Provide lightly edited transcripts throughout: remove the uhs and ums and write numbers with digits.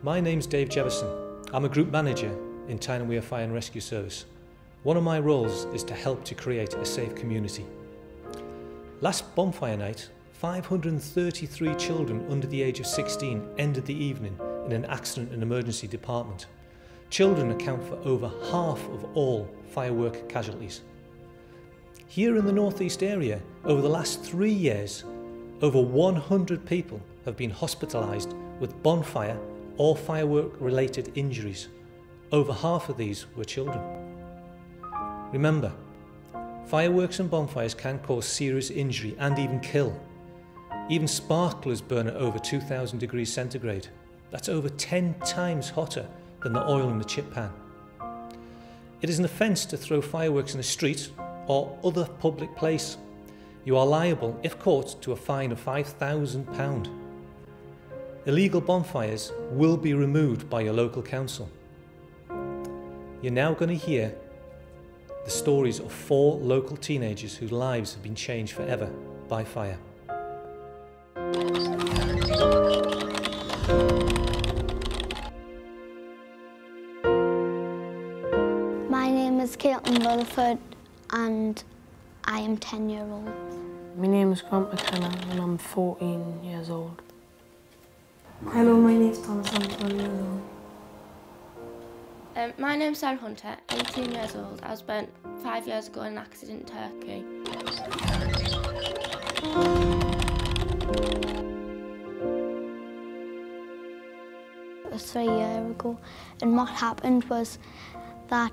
My name's Dave Jefferson. I'm a group manager in Tyne Fire and Rescue Service. One of my roles is to help to create a safe community. Last bonfire night, 533 children under the age of 16 ended the evening in an accident and emergency department. Children account for over half of all firework casualties. Here in the northeast area, over the last 3 years, over 100 people have been hospitalised with bonfire or firework-related injuries. Over half of these were children. Remember, fireworks and bonfires can cause serious injury and even kill. Even sparklers burn at over 2000 degrees centigrade. That's over 10 times hotter than the oil in the chip pan. It is an offence to throw fireworks in a street or other public place. You are liable, if caught, to a fine of £5,000. Illegal bonfires will be removed by your local council. You're now going to hear the stories of 4 local teenagers whose lives have been changed forever by fire. My name is Caitlin Rutherford and I am 10-year-old. My name is Grant McKenna and I'm 14 years old. Hello, my name is Thomas, I'm 12 years old. My name's Sarah Hunter, 18 years old. I was burnt 5 years ago in an accident in Turkey. It was 3 years ago, and what happened was that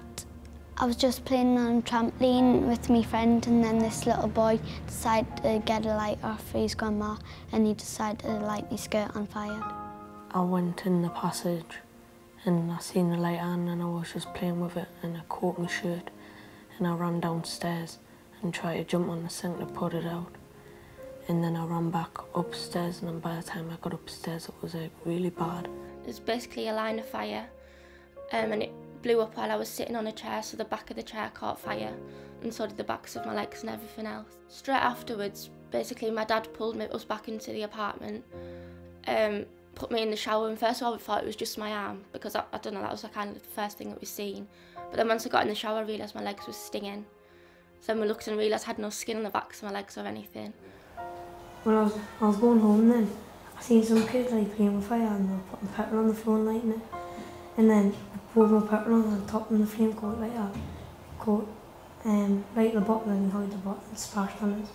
I was just playing on a trampoline with my friend, and then this little boy decided to get a lighter for his grandma, and he decided to light my skirt on fire. I went in the passage and I seen the light on and I was just playing with it and I caught my shirt and I ran downstairs and tried to jump on the sink to put it out. And then I ran back upstairs, and then by the time I got upstairs it was like really bad. It was basically a line of fire and it blew up while I was sitting on a chair, so the back of the chair caught fire and so did the backs of my legs and everything else. Straight afterwards, basically my dad pulled us back into the apartment, put me in the shower, and first of all we thought it was just my arm because I don't know, that was kind of the first thing that we seen. But then once I got in the shower I realised my legs were stinging. So then we looked and realised I had no skin on the backs of my legs or anything. When I was going home then, I seen some kids like playing with fire and they were putting petrol on the floor and lighting it. And then I poured more petrol on top and the flame caught like that. Caught right the bottle and he held the bottle and splashed on it.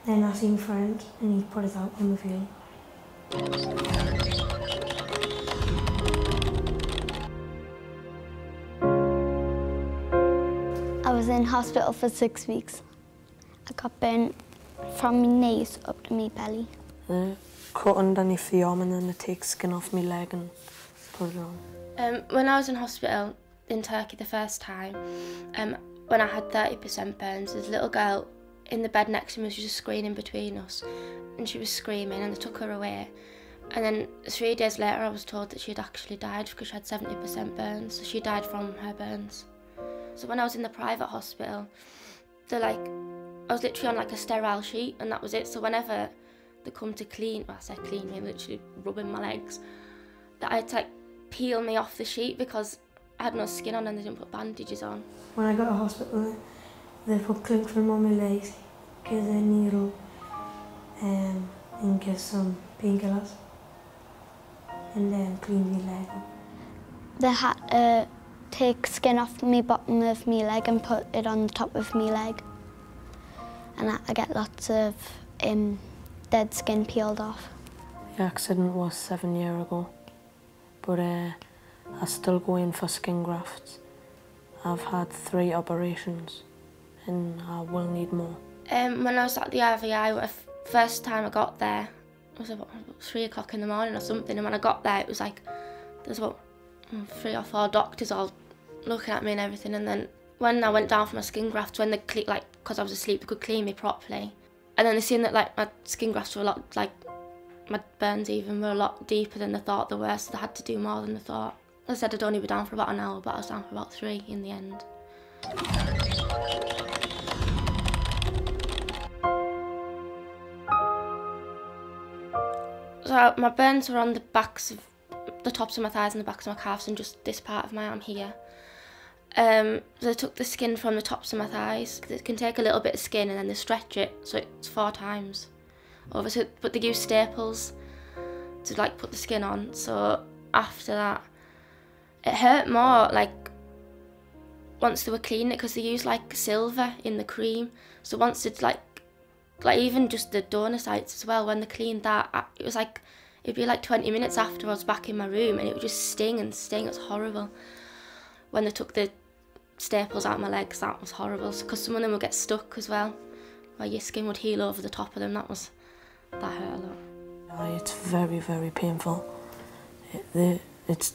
Then I seen my friend and he put it out on the field. I was in hospital for 6 weeks. I got burnt from my knees up to my belly. They cut underneath the arm and then they take skin off my leg and put it on. When I was in hospital in Turkey the first time, when I had 30% burns, this little girl in the bed next to me was just screaming between us, and she was screaming and they took her away. And then 3 days later I was told that she'd actually died because she had 70% burns, so she died from her burns. So when I was in the private hospital, I was literally on like a sterile sheet and that was it. So whenever they come to clean, well I say clean me, literally rubbing my legs, that I had to like peel me off the sheet because I had no skin on and they didn't put bandages on. When I got to hospital, they put cling film on my legs, give a needle and give some painkillers and then clean my leg up. They had to take skin off my bottom of my leg and put it on the top of my leg. And I get lots of dead skin peeled off. The accident was 7 years ago, but I still go in for skin grafts. I've had 3 operations and I will need more. When I was at the RVI, the first time I got there, it was about 3 o'clock in the morning or something, and when I got there it was like, there was about 3 or 4 doctors all looking at me and everything, and then when I went down for my skin grafts, when they because I was asleep, they could clean me properly, and then they seen that like my skin grafts were a lot, like my burns even were a lot deeper than they thought they were, so they had to do more than they thought. They said I'd only be down for about an hour, but I was down for about 3 in the end. So my burns were on the backs of the tops of my thighs and the backs of my calves and just this part of my arm here. They took the skin from the tops of my thighs. They can take a little bit of skin and then they stretch it, so it's 4 times over. So, but they use staples to like put the skin on. So after that, it hurt more like once they were cleaning it, because they use like silver in the cream. So once it's like even just the donor sites as well, when they cleaned that, it was like, it'd be like 20 minutes after I was back in my room and it would just sting and sting. It was horrible. When they took the staples out of my legs, that was horrible, because some of them would get stuck as well, where your skin would heal over the top of them. That hurt a lot. It's very, very painful. It's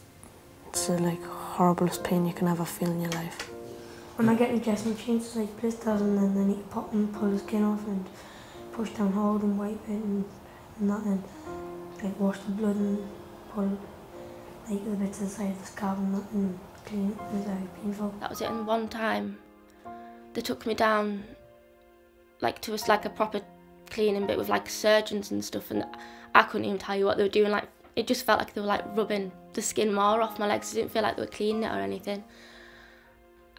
the like horriblest pain you can ever feel in your life. When I get injection machines, it's like blisters, and then they need to pop and pull the skin off and push down hard and wipe it and that, and like wash the blood and pull like the bits of the side of the scab and that and clean it. It was very painful. That was it. And one time they took me down like to a proper cleaning bit with like surgeons and stuff, and I couldn't even tell you what they were doing. Like, it just felt like they were like rubbing the skin more off my legs. It didn't feel like they were cleaning it or anything.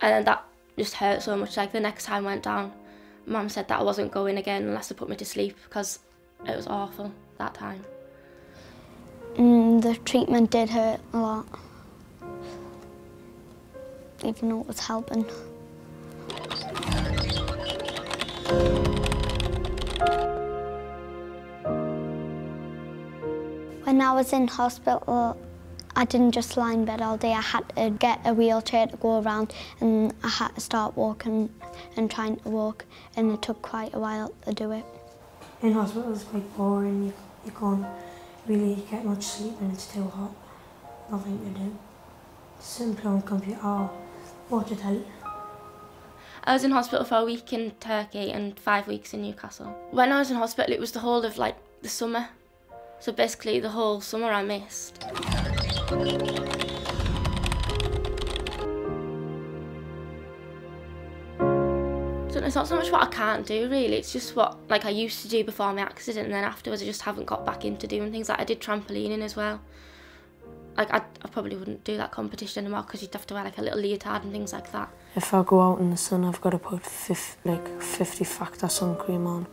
And then that just hurt so much. Like, the next time I went down, Mum said that I wasn't going again unless they put me to sleep, because it was awful that time. The treatment did hurt a lot, even though it was helping. When I was in hospital, I didn't just lie in bed all day. I had to get a wheelchair to go around, and I had to start walking and trying to walk, and it took quite a while to do it. In hospital it's quite boring. You can't really get much sleep and it's too hot. Nothing to do. Sit play on the computer or watch a telly. I was in hospital for a week in Turkey and 5 weeks in Newcastle. When I was in hospital, it was the whole of like the summer. So basically the whole summer I missed. So it's not so much what I can't do really, it's just what like I used to do before my accident, and then afterwards I just haven't got back into doing things. Like, I did trampolining as well. Like, I probably wouldn't do that competition anymore, because you'd have to wear like a little leotard and things like that. If I go out in the sun, I've got to put 50 factor sun cream on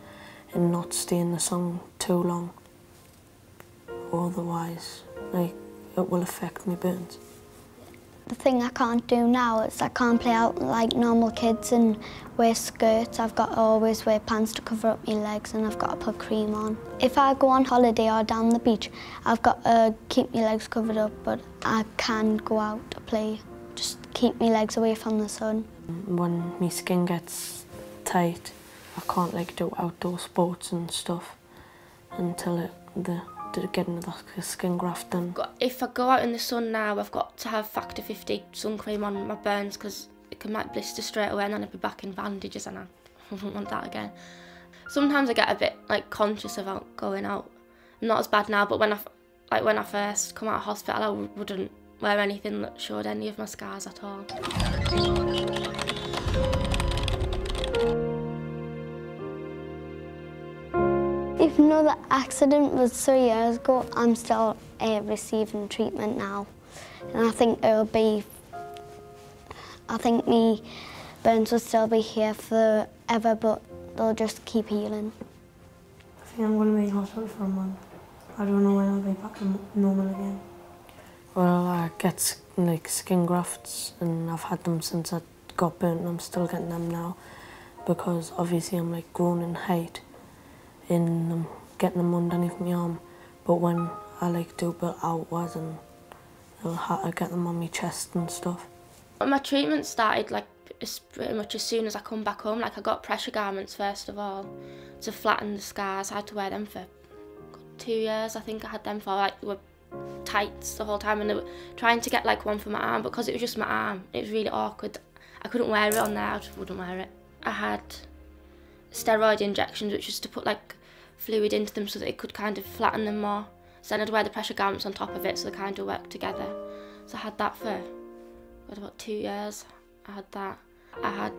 and not stay in the sun too long. Otherwise, like, it will affect my burns. The thing I can't do now is I can't play out like normal kids and wear skirts. I've got to always wear pants to cover up my legs, and I've got to put cream on. If I go on holiday or down the beach, I've got to keep my legs covered up, but I can go out to play. Just keep my legs away from the sun. When my skin gets tight, I can't like do outdoor sports and stuff until getting the skin graft done. If I go out in the sun now, I've got to have factor 50 sun cream on my burns, because it can like blister straight away, and then I'd be back in bandages, and I wouldn't want that again. Sometimes I get a bit like conscious about going out. Not as bad now, but when I first come out of hospital, I wouldn't wear anything that showed any of my scars at all. Even though the accident was 3 years ago, I'm still receiving treatment now. And I think me burns will still be here forever, but they'll just keep healing. I think I'm going to be in hospital for a month. I don't know when I'll be back to normal again. Well, I get like skin grafts, and I've had them since I got burnt, and I'm still getting them now, because obviously I'm like growing in height in getting them underneath my arm, but when I like do build outwards, and I'll have to get them on my chest and stuff. My treatment started like pretty much as soon as I come back home. Like, I got pressure garments first of all to flatten the scars. I had to wear them for 2 years. I think I had them for, like, they were tights the whole time, and they were trying to get like one for my arm, because it was just my arm. It was really awkward. I couldn't wear it on there. I just wouldn't wear it. I had steroid injections, which was to put like fluid into them so that it could kind of flatten them more. So then I'd wear the pressure garments on top of it, so they kind of work together. So I had that for about 2 years. I had that. I had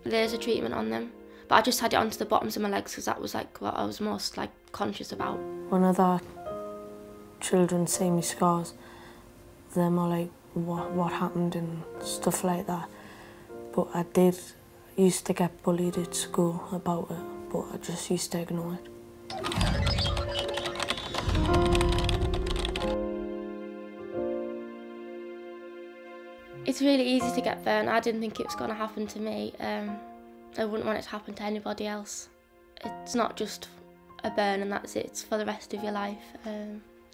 laser treatment on them, but I just had it onto the bottoms of my legs, because that was like what I was most like conscious about. When other children see me scars, them or like what happened and stuff like that. But I used to get bullied at school about it, but I just used to ignore it. It's really easy to get burnt. I didn't think it was going to happen to me. I wouldn't want it to happen to anybody else. It's not just a burn and that's it, it's for the rest of your life.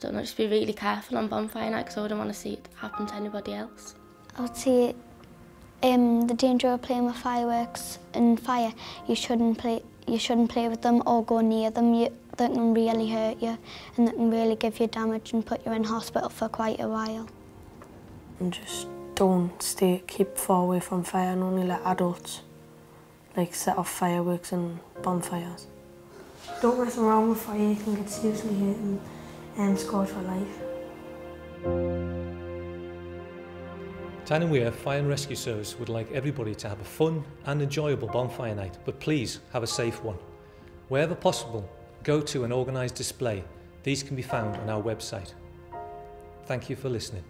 Don't know, just be really careful on bonfire night because I wouldn't want to see it happen to anybody else. I would say the danger of playing with fireworks and fire, you shouldn't play with them or go near them. They can really hurt you and they can really give you damage and put you in hospital for quite a while. And just keep far away from fire and only let adults like set off fireworks and bonfires. Don't mess around with fire, you can get seriously hurt and scarred for life. Tyne Fire and Rescue Service would like everybody to have a fun and enjoyable bonfire night, but please have a safe one. Wherever possible, go to an organised display. These can be found on our website. Thank you for listening.